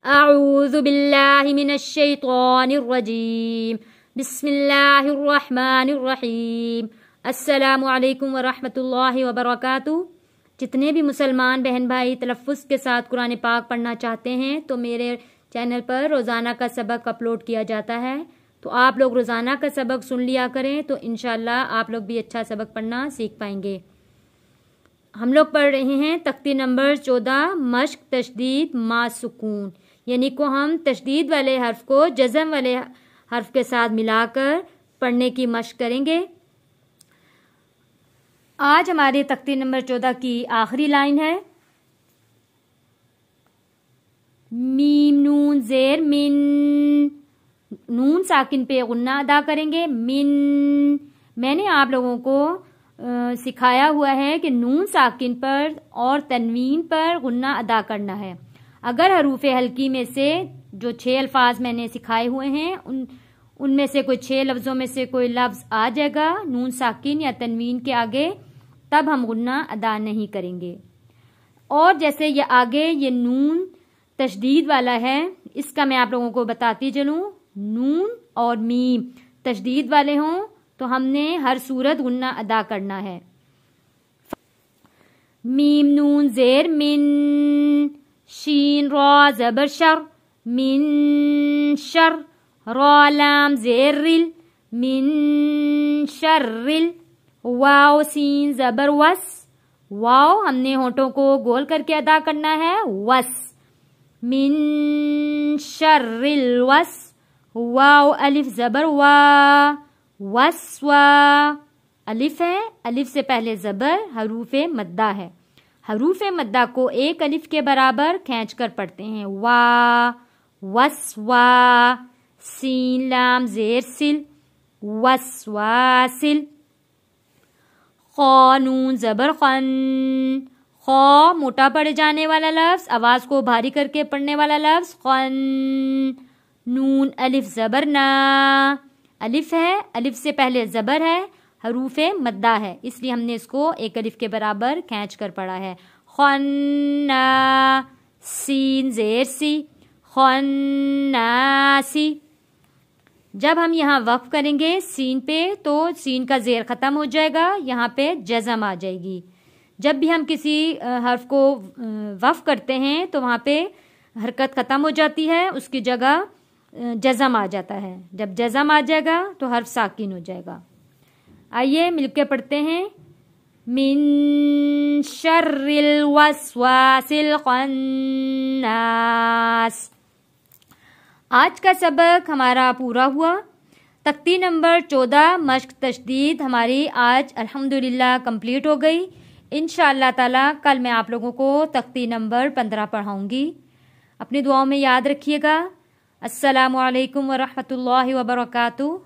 अऊज़ु बिल्लाहि मिनश्शैतानिर्रजीम। बिस्मिल्लाहिर्रहमानिर्रहीम। अस्सलामु अलैकुम वरहमतुल्लाहि वबरकातुहू। जितने भी मुसलमान बहन भाई तलफ़्फ़ुज़ के साथ कुरान पाक पढ़ना चाहते हैं तो मेरे चैनल पर रोज़ाना का सबक अपलोड किया जाता है, तो आप लोग रोज़ाना का सबक सुन लिया करें तो इंशाअल्लाह आप लोग भी अच्छा सबक पढ़ना सीख पाएंगे। हम लोग पढ़ रहे हैं तख्ती नंबर 14 मश्क तशदीद मा सुकून, यानी को हम तशदीद वाले हर्फ को जज़म वाले हर्फ के साथ मिलाकर पढ़ने की मश्क करेंगे। आज हमारे तख्ती नंबर 14 की आखिरी लाइन है मीम नून ज़ेर मिन। नून साकिन पे गुन्ना अदा करेंगे मिन। मैंने आप लोगों को सिखाया हुआ है कि नून साकिन पर और तनवीन पर गुन्ना अदा करना है। अगर हरूफ हल्की में से जो 6 अल्फाज मैंने सिखाए हुए हैं उनमें से कोई 6 लफ्ज़ों में से कोई लफ्ज़ आ जाएगा नून साकिन या तनवीन के आगे, तब हम गुन्ना अदा नहीं करेंगे। और जैसे ये आगे ये नून तशदीद वाला है, इसका मैं आप लोगों को बताती चलूँ। नून और मीम तशदीद वाले हों तो हमने हर सूरत गुन्ना अदा करना है। मीम नून ज़ेर मिन, शीन रा ज़बर शर मिन शर, रा लाम ज़ेर रिल मिन शर्रिल, वाव सीन ज़बर वस, वाव हमने होठों को गोल करके अदा करना है वस, मिन शर्रिल वस, वाव अलिफ ज़बर वा, वस्वा अलिफ है, अलिफ से पहले ज़बर हरूफे मद्दा है। हरूफे मद्दा को एक अलिफ के बराबर खींच कर पढ़ते हैं वा वस्वा। सीन लाम ज़ेर सिल वस्वासिल, खा नून ज़बर खन, खा मोटा पढ़े जाने वाला लफ्ज़, आवाज़ को भारी करके पढ़ने वाला लफ्ज़ खन। नून अलिफ ज़बर ना, अलिफ है, अलिफ से पहले ज़बर है, हरूफे मद्दा है, इसलिए हमने इसको एक अलिफ के बराबर खींच कर पढ़ा है खन्ना। सीन ज़ेर सी खन्नासी। जब हम यहाँ वक्फ करेंगे सीन पे तो सीन का ज़ेर ख़त्म हो जाएगा, यहाँ पे जज़म आ जाएगी। जब भी हम किसी हर्फ को वक्फ करते हैं तो वहाँ पे हरकत ख़त्म हो जाती है, उसकी जगह जज़म आ जाता है। जब जज़म आ जाएगा तो हर्फ साकिन हो जाएगा। आइए मिलके पढ़ते हैं मिन शर्रिल वस्वासिल खन्नास। आज का सबक हमारा पूरा हुआ। तख्ती नंबर 14 मश्क तशदीद हमारी आज अल्हम्दुलिल्लाह कंप्लीट हो गई। इंशाअल्लाह ताला कल मैं आप लोगों को तख्ती नंबर 15 पढ़ाऊंगी। अपनी दुआओं में याद रखिएगा। अस्सलामु अलैकुम वरहमतुल्लाहि वबरकातुहू।